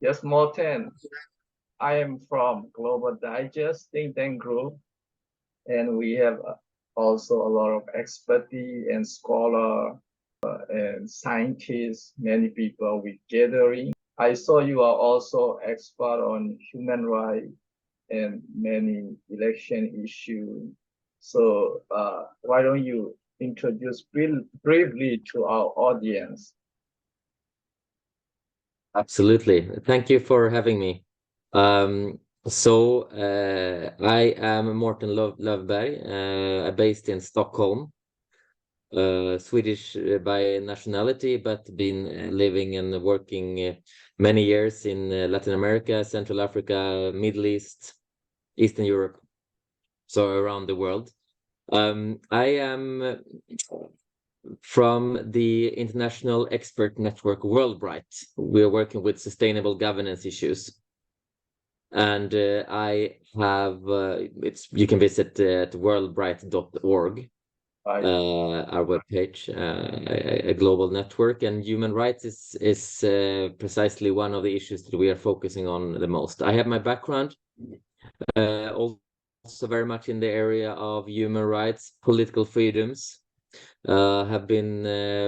Yes, Morten. I am from Global Digest think tank group, and we have also a lot of expertise and scholar and scientists, many people we gathering. I saw you are also expert on human rights and many election issues. So why don't you introduce briefly to our audience? Absolutely. Thank you for having me. I am Morten Löfberg, based in Stockholm, Swedish by nationality, but been living and working many years in Latin America, Central Africa, Middle East, Eastern Europe, so around the world. I am from the international expert network WorldBright. We're working with sustainable governance issues. And I have you can visit at worldbright.org, our webpage, a global network, and human rights is precisely one of the issues that we are focusing on the most. I have my background also very much in the area of human rights, political freedoms. Have been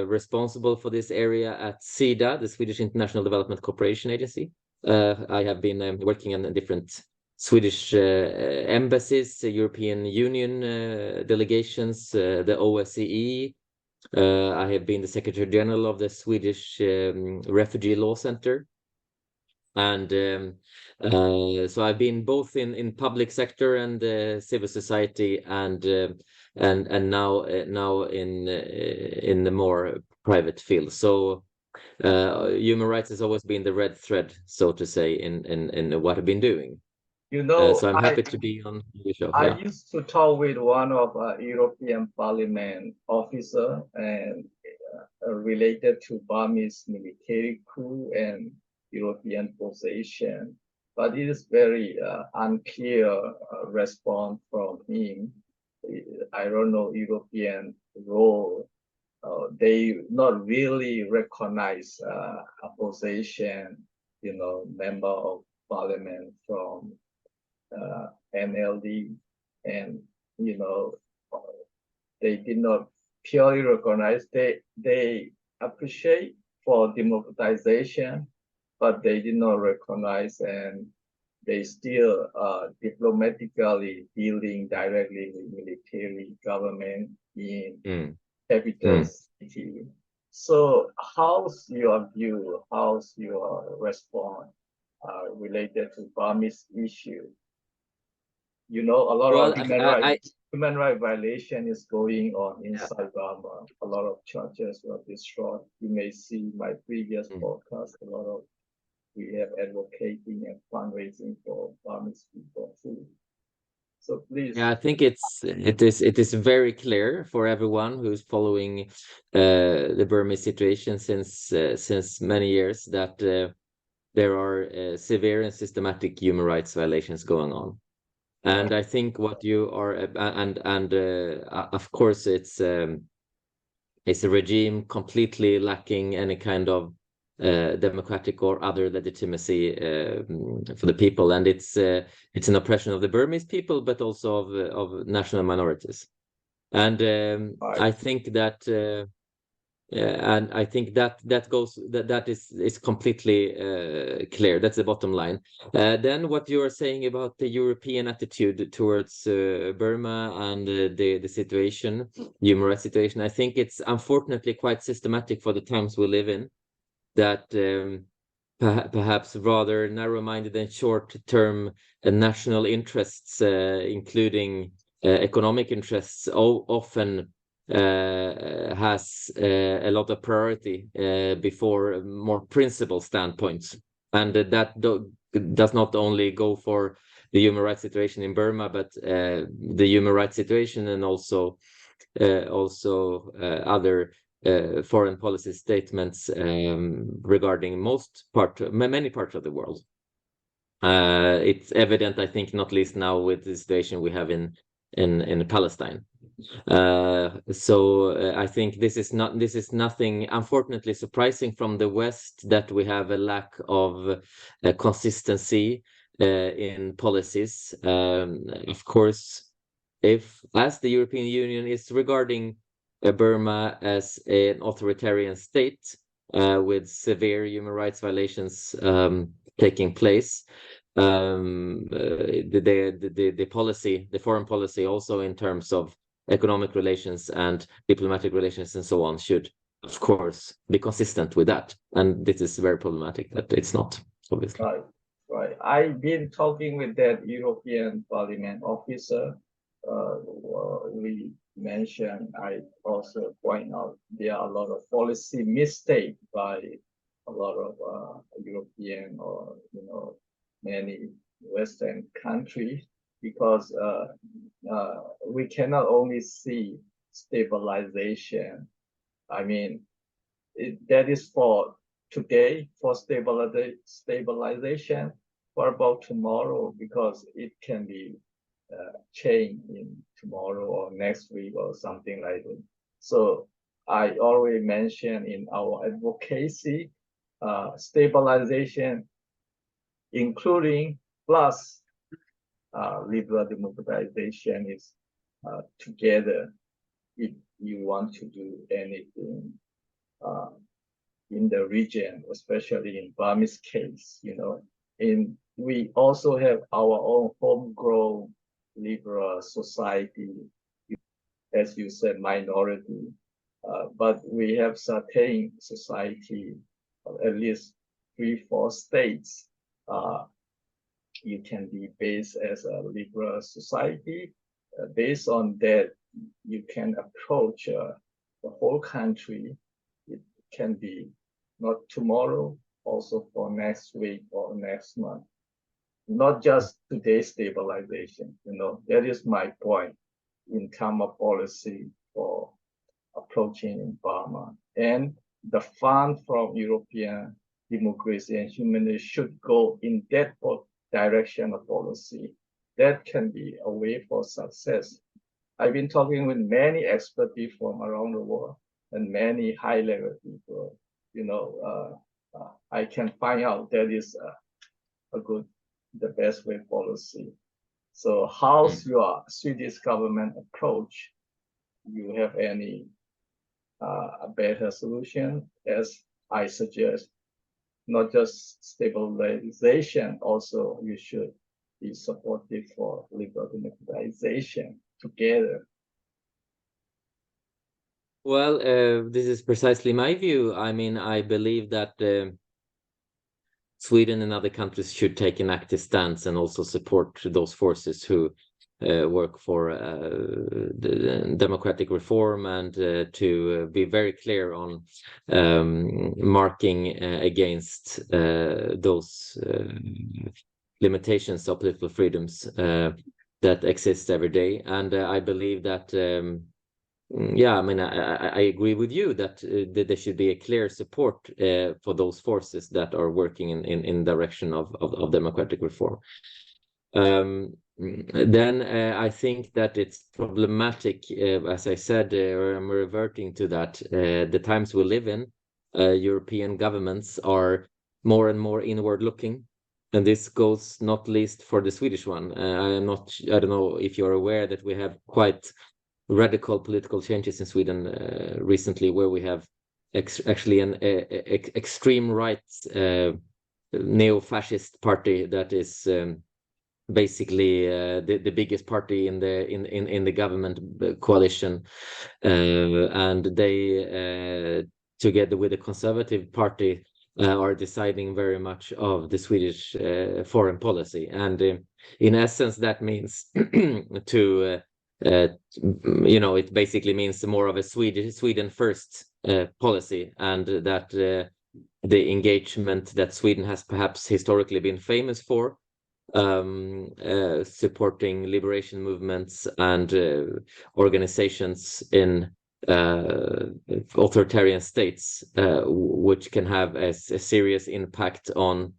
responsible for this area at SIDA, the Swedish International Development Cooperation Agency. I have been working in different Swedish embassies, European Union delegations, the OSCE. I have been the Secretary General of the Swedish Refugee Law Center. And so I've been both in public sector and civil society, and now in the more private field. So human rights has always been the red thread, so to say, in what I've been doing. You know, so I'm happy to be on the show. I used to talk with one of European Parliament officer and related to Burmese military coup and European position, but it is very unclear response from him. I don't know European role. They not really recognize opposition, member of parliament from NLD, and they did not purely recognize. They appreciate for democratization, but they did not recognize, and they still diplomatically dealing directly with military government in capital city. So how's your view, how's your response related to Burmese issue? A lot of human rights violation is going on inside Burma. A lot of churches were destroyed. You may see my previous podcast. A lot of we have advocating and fundraising for Burmese people too. So please. Yeah, I think it is very clear for everyone who's following the Burmese situation since many years that there are severe and systematic human rights violations going on. And I think what you are, and of course it's a regime completely lacking any kind of democratic or other legitimacy for the people, and it's an oppression of the Burmese people, but also of national minorities. And I think that. And I think that is completely clear. That's the bottom line. Then what you are saying about the European attitude towards Burma and the situation, human rights situation, I think it's unfortunately quite systematic for the times we live in, that perhaps rather narrow-minded and short-term national interests, including economic interests, often has a lot of priority before more principled standpoints, and that does not only go for the human rights situation in Burma, but the human rights situation and also other foreign policy statements regarding many parts of the world. It's evident, I think, not least now with the situation we have in Palestine. I think this is nothing, unfortunately, surprising from the West, that we have a lack of consistency in policies. Of course, if, as the European Union is regarding Burma as an authoritarian state with severe human rights violations taking place, the policy, the foreign policy, also in terms of economic relations and diplomatic relations and so on, should of course be consistent with that. And this is very problematic that it's not, obviously. Right, right. I've been talking with that European Parliament officer. We mentioned, I also point out there are a lot of policy mistake by a lot of European, or many Western countries, because we cannot only see stabilization. I mean, that is for today, for stabilization. What about tomorrow? Because it can be changed in tomorrow or next week or something like that. So I already mentioned in our advocacy, stabilization, including plus liberal democratization, is together if you want to do anything in the region, especially in Burmese case. We also have our own homegrown liberal society, as you said, minority, but we have certain society, at least 3-4 states. You can be based as a liberal society. Based on that, you can approach the whole country. It can be not tomorrow, also for next week or next month, not just today's stabilization. That is my point in terms of policy for approaching in Burma. And the fund from European democracy and human rights should go in that direction of policy. That can be a way for success. I've been talking with many experts from around the world and many high-level people. I can find out that is the best way policy. So how's your Swedish government approach? You have any a better solution? As I suggest, not just stabilization, also you should be supportive for liberal democratization together. Well, this is precisely my view. I mean, I believe that Sweden and other countries should take an active stance and also support those forces who work for the democratic reform, and to be very clear on marking against those limitations of political freedoms that exist every day. And I believe that yeah, I mean, I agree with you that there should be a clear support for those forces that are working in direction of democratic reform. Then I think that it's problematic, as I said, I'm reverting to that, the times we live in. European governments are more and more inward looking, and this goes not least for the Swedish one. I don't know if you're aware that we have quite radical political changes in Sweden recently, where we have actually an extreme right neo-fascist party that is basically the biggest party in the government coalition, and they together with the Conservative Party are deciding very much of the Swedish foreign policy. And in essence, that means to it basically means more of a Sweden first policy, and that the engagement that Sweden has perhaps historically been famous for, supporting liberation movements and organizations in authoritarian states, which can have a serious impact on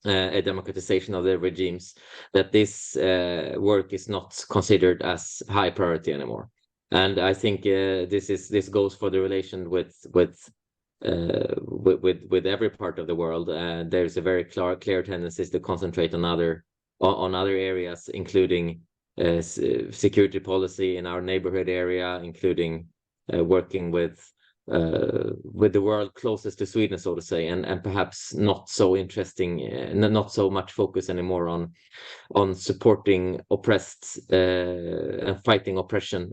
a democratization of the regimes, that this work is not considered as high priority anymore. And I think this goes for the relation with every part of the world. There's a very clear tendency to concentrate on other areas, including security policy in our neighborhood area, including working with the world closest to Sweden, so to say, and perhaps not so interesting, not so much focus anymore on supporting oppressed and fighting oppression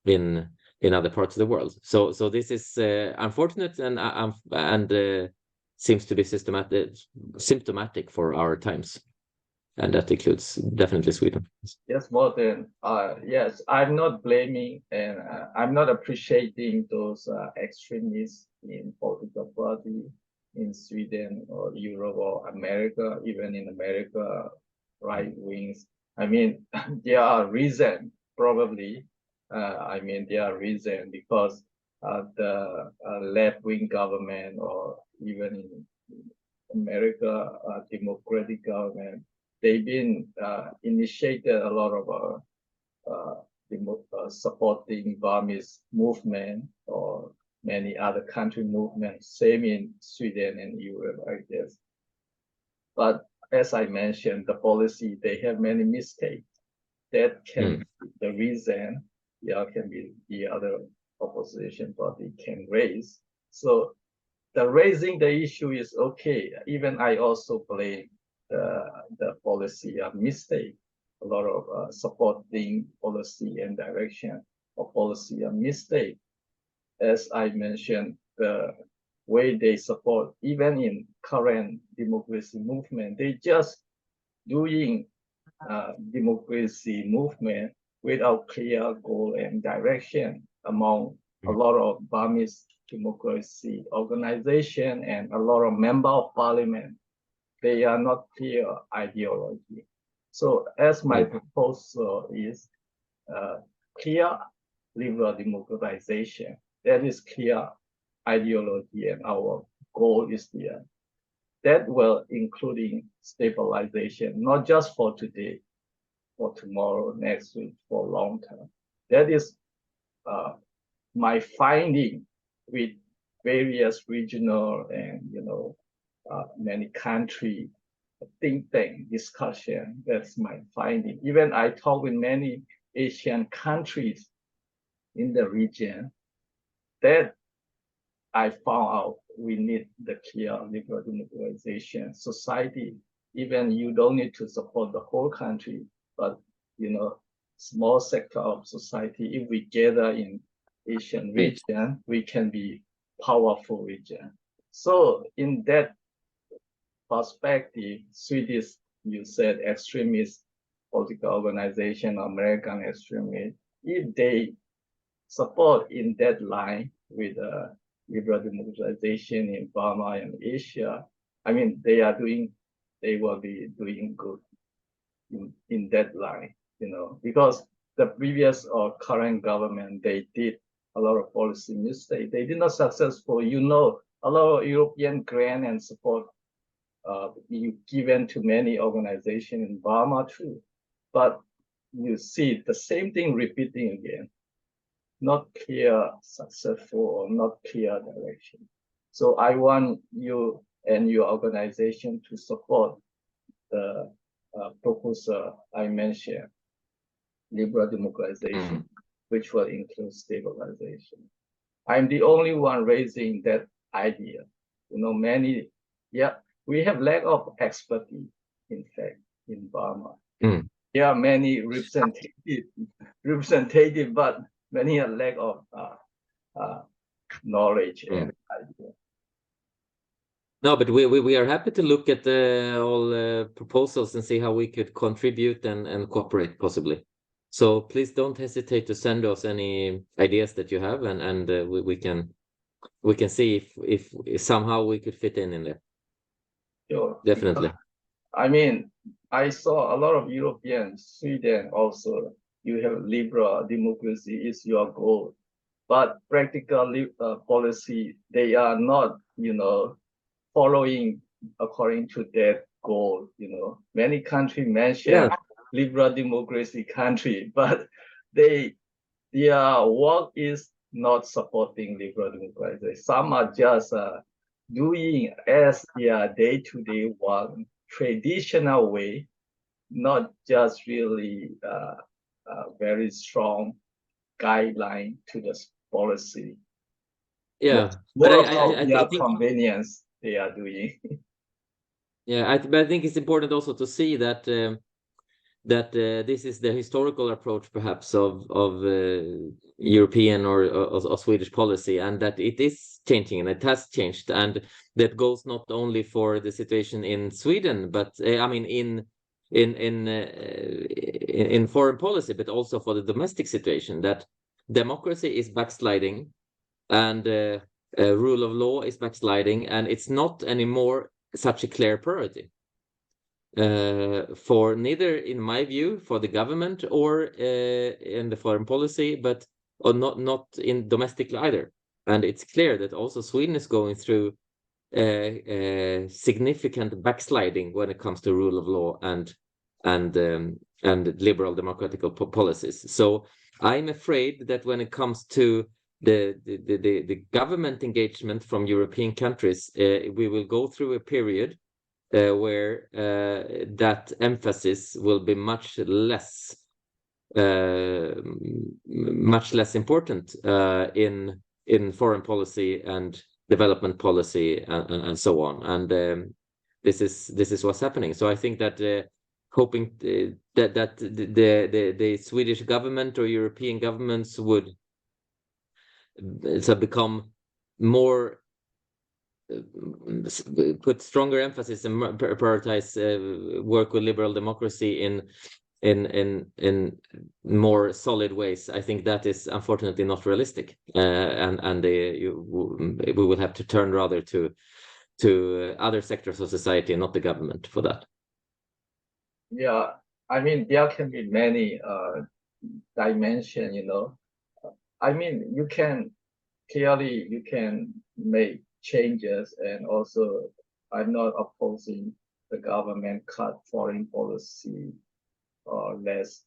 in other parts of the world. So this is unfortunate and seems to be symptomatic for our times, and that includes definitely Sweden. Yes, Morten. Yes, I'm not blaming and I'm not appreciating those extremists in political party in Sweden or Europe or America, even in America, right wings. I mean, there are reasons probably. I mean, there are reasons because the left wing government or even in America, democratic government, they've been initiated a lot of supporting Burmese movement or many other country movements, same in Sweden and Europe, I guess. But as I mentioned, the policy, they have many mistakes. That can be the reason, can be the other opposition party can raise. So the raising the issue is okay. Even I also blame the policy of mistake. A lot of supporting policy and direction of policy of mistake. As I mentioned, the way they support, even in current democracy movement, they just doing democracy movement without clear goal and direction among a lot of Burmese democracy organization and a lot of member of parliament. They are not clear ideology. So as my proposal is clear liberal democratization, that is clear ideology and our goal is there. That will including stabilization, not just for today, for tomorrow, next week, for long term. That is my finding with various regional and many country think tank discussion. That's my finding. Even I talk with many Asian countries in the region, that I found out we need the clear liberal democratization society. Even you don't need to support the whole country, but small sector of society. If we gather in Asian region, we can be powerful region. So in that perspective, Swedish, you said extremist political organization, American extremist, if they support in that line with liberal democratization in Burma and Asia, I mean, they will be doing good in that line, because the previous or current government, they did a lot of policy mistakes. They did not successful. A lot of European grant and support given to many organizations in Burma too. But you see the same thing repeating again. Not clear, successful, or not clear direction. So I want you and your organization to support the proposal I mentioned, liberal democratization, which will include stabilization. I'm the only one raising that idea. We have lack of expertise, in fact, in Burma. There are many representative, but many a lack of knowledge and idea. No, but we are happy to look at all proposals and see how we could contribute and cooperate possibly. So please don't hesitate to send us any ideas that you have, and we can see if somehow we could fit in there. Sure. Definitely. I mean, I saw a lot of Europeans, Sweden also, you have liberal democracy is your goal. But practical policy, they are not, following according to their goal. Many countries mention liberal democracy country, but their work is not supporting liberal democracy. Some are just doing as their day-to-day work, traditional way, not just really very strong guideline to the policy. Yeah, but More about I their think convenience they are doing. yeah, but I think it's important also to see that this is the historical approach, perhaps, of European or Swedish policy, and that it is changing and it has changed, and that goes not only for the situation in Sweden, but I mean in foreign policy, but also for the domestic situation. That democracy is backsliding, and rule of law is backsliding, and it's not anymore such a clear priority for neither, in my view, for the government or in the foreign policy, but or not in domestic either. And it's clear that also Sweden is going through significant backsliding when it comes to rule of law and liberal democratic policies. So I'm afraid that when it comes to the government engagement from European countries, we will go through a period where that emphasis will be much less important in foreign policy and development policy and so on. And this is what's happening. So I think that hoping that the Swedish government or European governments would become more put stronger emphasis and prioritize work with liberal democracy in more solid ways. I think that is unfortunately not realistic, and we will have to turn rather to other sectors of society and not the government for that. Yeah, I mean there can be many dimensions. I mean you can make changes, and also I'm not opposing the government cut foreign policy or less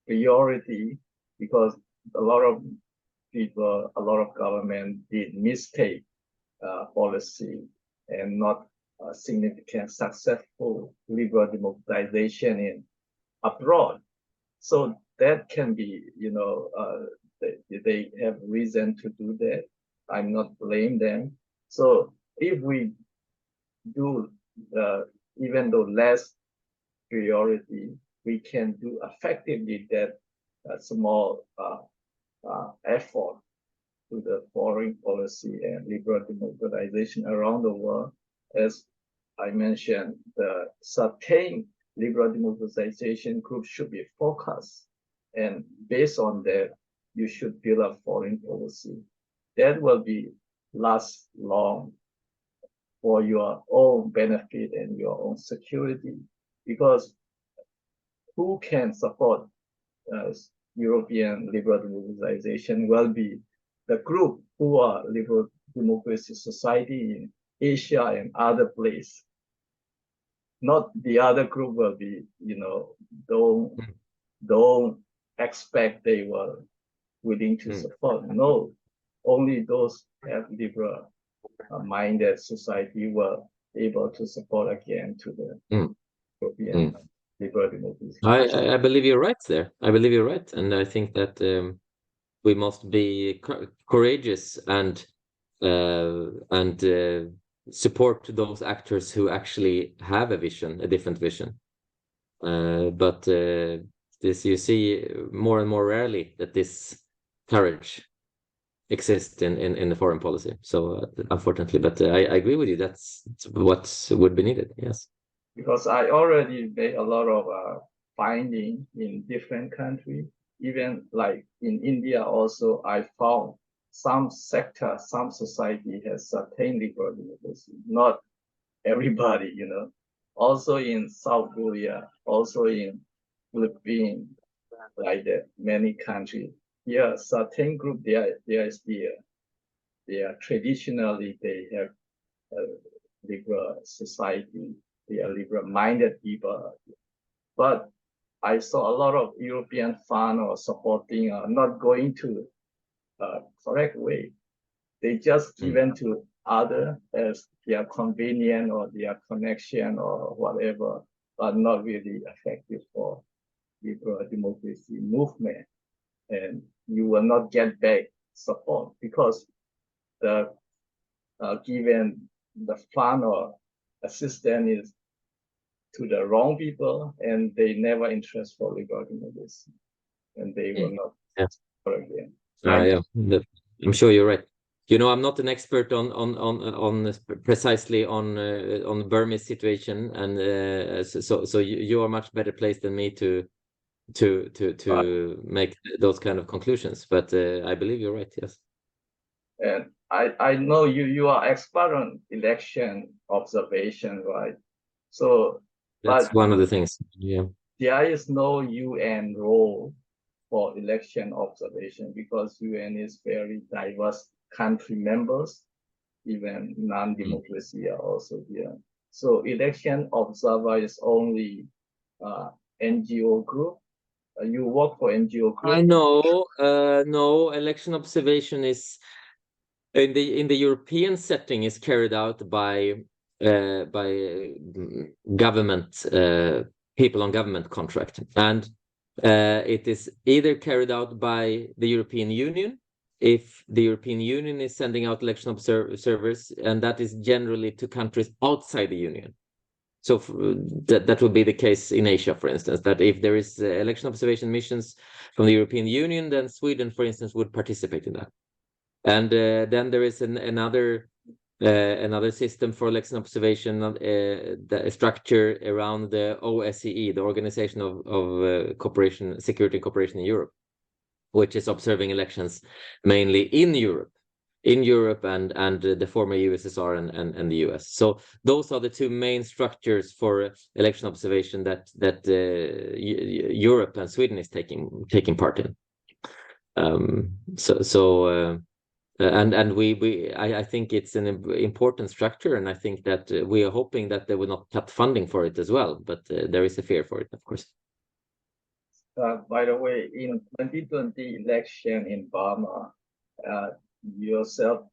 priority, because a lot of people, a lot of government did mistake policy and not significant successful liberal democratization in abroad. So that can be, they have reason to do that. I'm not blame them. So if we do, even though less priority, we can do effectively that small effort to the foreign policy and liberal democratization around the world. As I mentioned, the certain liberal democratization group should be focused, and based on that, you should build a foreign policy that will be last long for your own benefit and your own security. Because who can support European liberal democratization will be the group who are liberal democracy society in Asia and other places. Not the other group will be, don't expect they were willing to support. No, only those have liberal minded society were able to support again to the European liberal democracy. I believe you're right there. I believe you're right, and I think that we must be courageous and support those actors who actually have a vision, a different vision. But this you see more and more rarely that this courage exists in the foreign policy. So unfortunately, but I agree with you. That's what would be needed. Yes. Because I already made a lot of finding in different countries. Even like in India also, I found some sector, some society has certain liberal democracy, not everybody, Also in South Korea, also in Philippines, like that, many countries. Yeah, certain group, they are traditionally, they have liberal society. They are liberal-minded people. But I saw a lot of European fund or supporting not going to correct way. They just given to other as their convenience or their connection or whatever, but not really effective for liberal democracy movement. And you will not get back support because the given the fund or assistance is to the wrong people, and they never interest for liberal democracy, and they will not support again. Yeah, I'm sure you're right. You know, I'm not an expert on precisely on Burmese situation, and so you are much better placed than me to make those kind of conclusions. But I believe you're right. Yes. And I know you are expert on election observation, right? So that's one of the things. Yeah. There is no UN role for election observation because UN is very diverse country members, even non-democracy are also here. So election observer is only NGO group. You work for NGO group? No, election observation is in the European setting is carried out by government people on government contract, and it is either carried out by the European Union if the European Union is sending out election observers, and that is generally to countries outside the Union. So that would be the case in Asia, for instance, that if there is election observation missions from the European Union, then Sweden, for instance, would participate in that. And then there is another system for election observation, the structure around the OSCE, the Organization of Cooperation, Security and Cooperation in Europe, which is observing elections mainly in Europe and the former USSR and the US. So those are the two main structures for election observation that Europe and Sweden is taking part in. I think it's an important structure, and I think that we are hoping that they will not cut funding for it as well, but there is a fear for it, of course. By the way, in 2020 election in Burma, yourself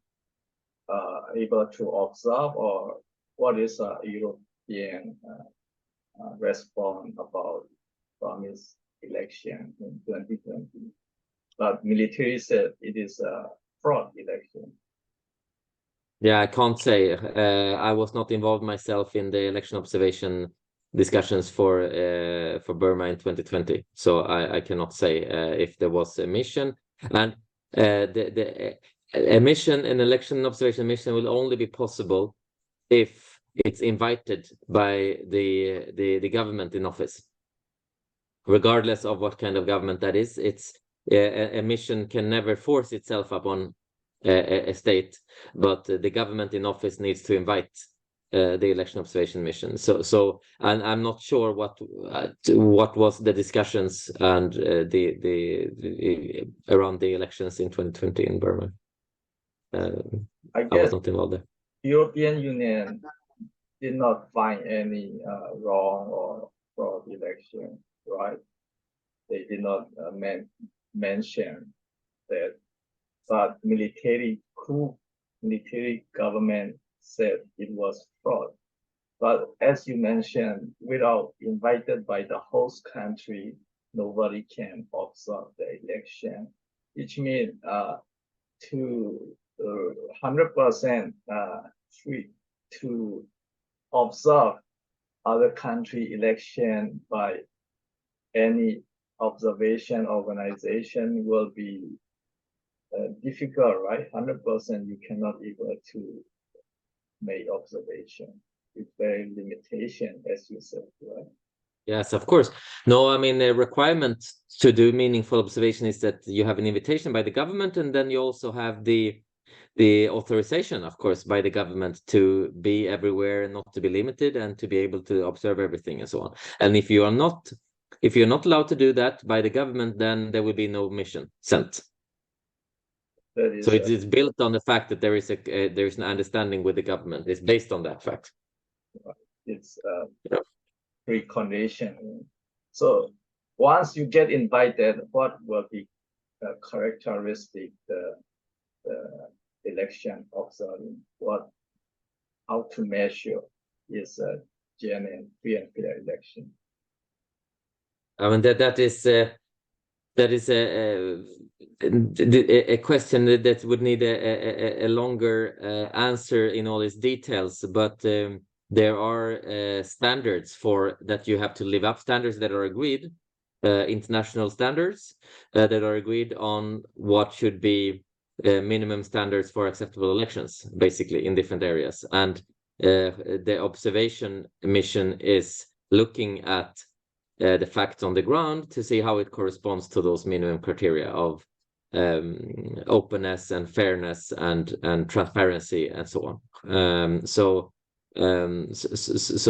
able to observe, or what is a European response about Burmese election in 2020? But military said it is a fraud election. Yeah, I can't say. I was not involved myself in the election observation discussions for Burma in 2020, so I cannot say if there was a mission. And a mission, an election observation mission, will only be possible if it's invited by the government in office, regardless of what kind of government that is. It's a mission can never force itself upon a state, but the government in office needs to invite the election observation mission. So and I'm not sure what was the discussions and the around the elections in 2020 in Burma. I was not involved there. European Union did not find any wrong or fraud election, right? They did not mention that, but military government said it was fraud. But as you mentioned, without invited by the host country, nobody can observe the election, which means to 100% free to observe other country election by any observation organization will be difficult, right? 100% you cannot able to make observation. It's very limitation, as you said, right? Yes, of course. No, I mean, the requirement to do meaningful observation is that you have an invitation by the government, and then you also have the authorization, of course, by the government to be everywhere and not to be limited and to be able to observe everything and so on. And if you're not allowed to do that by the government, then there will be no mission sent. That is So it's built on the fact that there is an understanding with the government. It's based on that fact. it's Yeah. precondition. So once you get invited, what will be characteristic the election observing? How to measure is a genuine, free and fair election? I mean that is a question that would need a longer answer in all its details, but there are standards for that you have to live up, standards that are agreed, international standards that are agreed on what should be minimum standards for acceptable elections, basically in different areas. And the observation mission is looking at the facts on the ground to see how it corresponds to those minimum criteria of openness and fairness and transparency and so on. So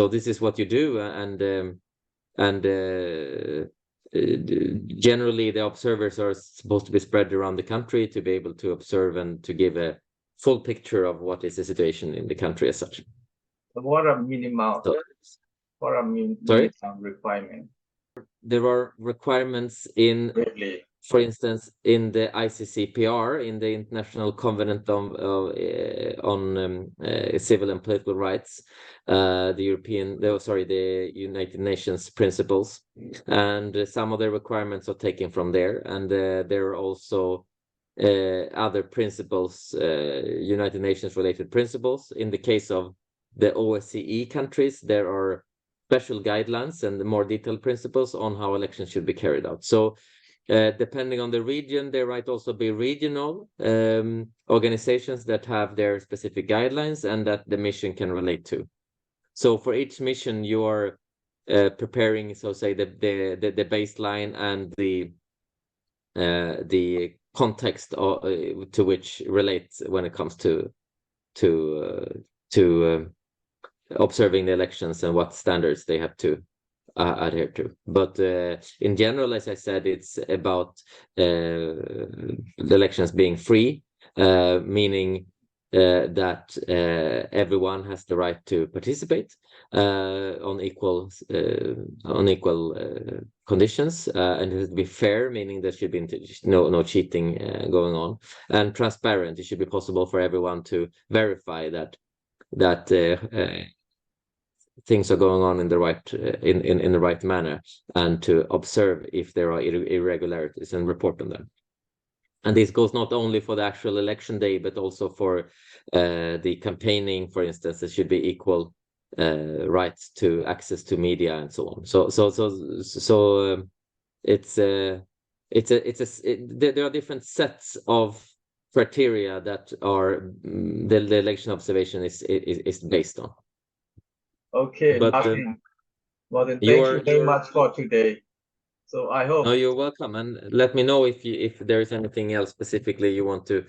this is what you do, and generally the observers are supposed to be spread around the country to be able to observe and to give a full picture of what is the situation in the country as such. What are minimal? So, what are minimum requirements? There are requirements in, really? For instance, in the ICCPR, in the International Covenant on Civil and Political Rights, the United Nations principles, and some of the requirements are taken from there, and there are also other principles, United Nations related principles. In the case of the OSCE countries, there are special guidelines and more detailed principles on how elections should be carried out. So depending on the region, there might also be regional organizations that have their specific guidelines and that the mission can relate to. So for each mission, you are preparing, so say the baseline and the context to which relates when it comes to observing the elections and what standards they have to adhere to. But in general, as I said, it's about the elections being free, meaning that everyone has the right to participate on equal conditions, and it has to be fair, meaning there should be no cheating going on, and transparent. It should be possible for everyone to verify that things are going on in the right in the right manner, and to observe if there are irregularities and report on them. And this goes not only for the actual election day, but also for the campaigning, for instance. There should be equal rights to access to media and so on. There are different sets of criteria that are the election observation is based on. Okay, But Martin, thank you very much for today. So I hope. No, you're welcome, and let me know if there is anything else specifically you want to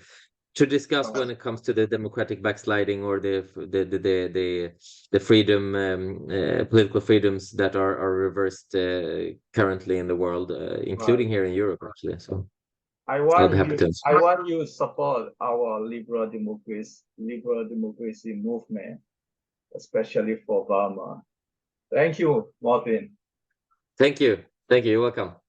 discuss when it comes to the democratic backsliding or the freedom, political freedoms that are reversed currently in the world, including here in Europe, actually. So I I'll be happy to. I want you to support our liberal democracy movement, especially for Burma. Thank you, Martin. Thank you. You're welcome.